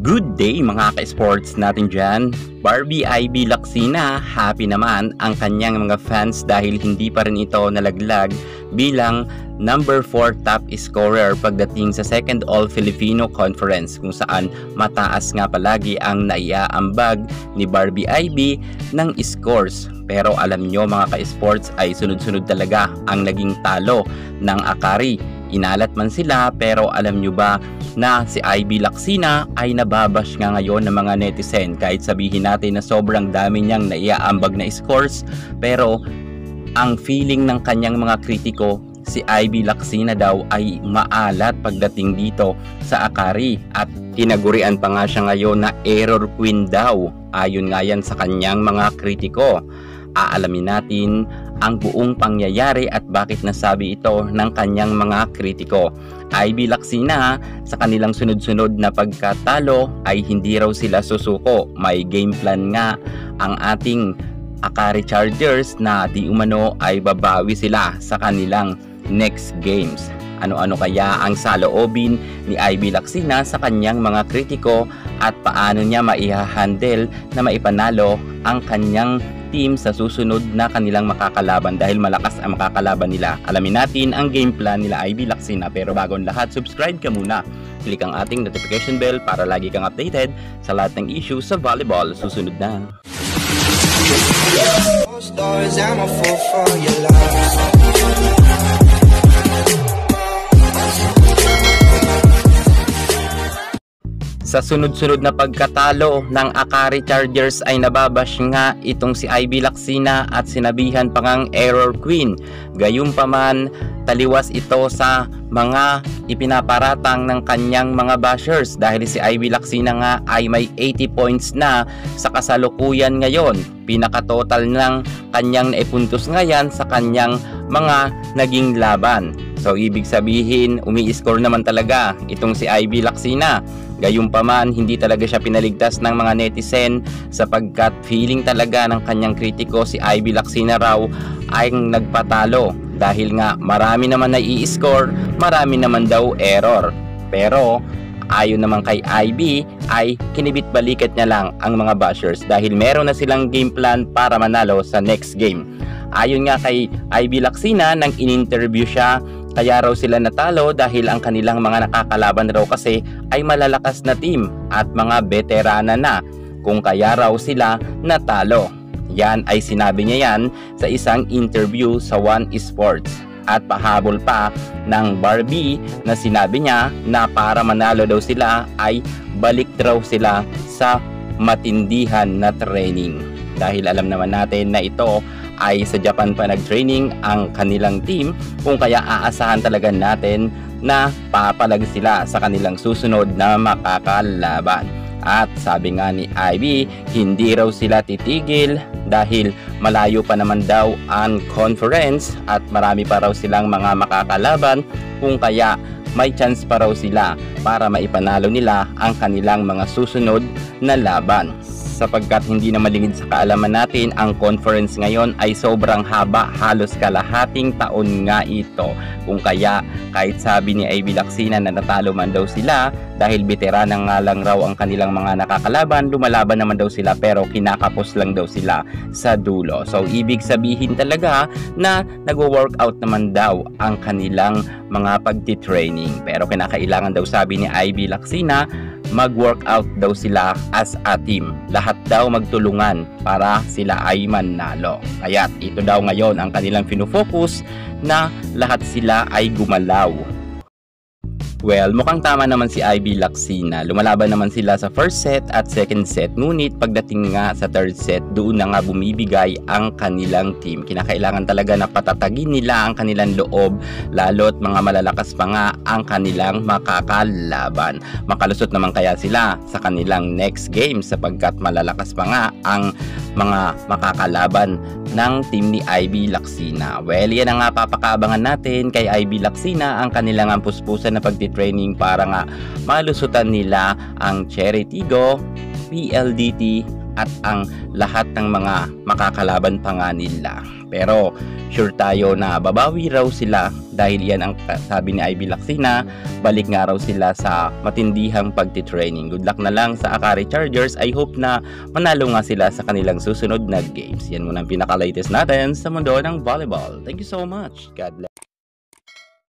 Good day mga ka-sports natin dyan. Barbie Ivy Lacsina, happy naman ang kanyang mga fans dahil hindi pa rin ito nalaglag bilang number 4 top scorer pagdating sa second All-Filipino Conference kung saan mataas nga palagi ang naiaambag ni Barbie Ivy ng scores. Pero alam nyo mga ka-sports ay sunod-sunod talaga ang naging talo ng Akari. Inalat man sila pero alam nyo ba na si Ivy Lacsina ay nababash nga ngayon ng mga netizen kahit sabihin natin na sobrang dami niyang naiaambag na scores, pero ang feeling ng kanyang mga kritiko, si Ivy Lacsina daw ay maalat pagdating dito sa Akari at tinagurian pa nga siya ngayon na error queen daw ayon nga yan sa kanyang mga kritiko. Aalamin natin ang buong pangyayari at bakit nasabi ito ng kanyang mga kritiko. Ivy Lacsina, sa kanilang sunod-sunod na pagkatalo ay hindi raw sila susuko. May game plan nga ang ating Akari Chargers na di umano ay babawi sila sa kanilang next games. Ano-ano kaya ang saloobin ni Ivy Lacsina sa kanyang mga kritiko at paano niya maihahandle na maipanalo ang kanyang team sa susunod na kanilang makakalaban dahil malakas ang makakalaban nila. Alamin natin ang game plan nila Ivy Lacsina, pero bago ang lahat, subscribe ka muna. Click ang ating notification bell para lagi kang updated sa lahat ng issues sa volleyball. Susunod na. Sa sunod-sunod na pagkatalo ng Akari Chargers ay nababash nga itong si Ivy Lacsina at sinabihan pa ngang error queen. Gayunpaman, taliwas ito sa mga ipinaparatang ng kanyang mga bashers dahil si Ivy Lacsina nga ay may 80 points na sa kasalukuyan ngayon. Pinaka-total ng kanyang naipuntos ngayon sa kanyang mga naging laban. So ibig sabihin, umi-score naman talaga itong si Ivy Lacsina. Gayunpaman, hindi talaga siya pinaligtas ng mga netizen sapagkat feeling talaga ng kanyang kritiko si Ivy Lacsina raw ay nagpatalo dahil nga marami naman na i-score, marami naman daw error. Pero ayon naman kay Ivy ay kinibit-balikat niya lang ang mga bashers dahil meron na silang game plan para manalo sa next game. Ayon nga kay Ivy Lacsina, nang in-interview siya, kaya raw sila natalo dahil ang kanilang mga nakakalaban raw kasi ay malalakas na team at mga veterana na, kung kaya raw sila natalo. Yan ay sinabi niya yan sa isang interview sa One Sports. At pahabol pa ng Barbie na sinabi niya na para manalo daw sila ay balik daw sila sa matindihan na training. Dahil alam naman natin na ito ay sa Japan pa nag-training ang kanilang team, kung kaya aasahan talaga natin na papalag sila sa kanilang susunod na makakalaban. At sabi nga ni Ivy, hindi raw sila titigil dahil malayo pa naman daw ang conference at marami pa raw silang mga makakalaban, kung kaya may chance pa raw sila para maipanalo nila ang kanilang mga susunod na laban. Sapagkat hindi na malingid sa kaalaman natin, ang conference ngayon ay sobrang haba, halos kalahating taon nga ito. Kung kaya kahit sabi ni Ivy Lacsina na natalo man daw sila dahil veterana nga lang raw ang kanilang mga nakakalaban, lumalaban naman daw sila pero kinakapos lang daw sila sa dulo. So ibig sabihin talaga na nagwo-workout naman daw ang kanilang mga pagti-training, pero kinakailangan daw, sabi ni Ivy Lacsina, mag-workout daw sila as a team. Lahat daw magtulungan para sila ay manalo. Kaya ito daw ngayon ang kanilang fino-focus, na lahat sila ay gumalaw. Well, mukhang tama naman si Ivy Lacsina. Lumalaban naman sila sa first set at second set. Ngunit pagdating nga sa third set, doon na nga bumibigay ang kanilang team. Kinakailangan talaga na patatagin nila ang kanilang loob, lalo't mga malalakas pa nga ang kanilang makakalaban. Makalusot naman kaya sila sa kanilang next game sapagkat malalakas pa nga ang mga makakalaban ng team ni Ivy Lacsina. Well, yan ang nga papakabangan natin kay Ivy Lacsina, ang kanilang puspusan na pagtitraining para nga malusutan nila ang Cherry Tigo, PLDT at ang lahat ng mga makakalaban pa nga nila. Pero sure tayo na babawi raw sila dahil yan ang sabi ni Ivy Lacsina, balik nga raw sila sa matindihang pagtitraining. Good luck na lang sa Akari Chargers. I hope na manalo nga sila sa kanilang susunod na games. Yan muna ang pinaka-latest natin sa mundo ng volleyball. Thank you so much. God bless.